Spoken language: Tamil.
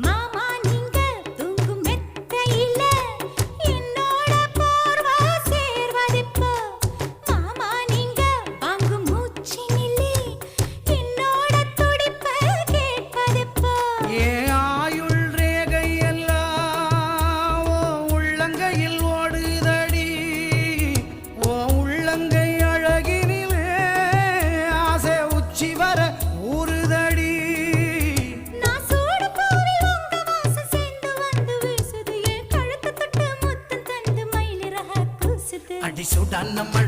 மாமா நீங்க தூங்கும் மெத்தையில என்னோட போர்வை சேர்வதெப்போ? மாமா நீங்க வாங்கும் மூச்சினிலே என்னோட துடிப்பு கேட்பதெப்போ? ஏன் ஆயுள் ரேகை எல்லாம் உன் உள்ளங்கையில் ஓடுதடி. உன் உள்ளங்கை அழகினிலே ஆசை உச்சி வர ஊறுதடி. நான் சூடு பூவில் உங்க வாசம் சேர்ந்து வந்து வீசுது. என் கழுத்தை தொட்டு முத்தம் தந்து மயிலிறக கூசுது. அடி சுடான மழை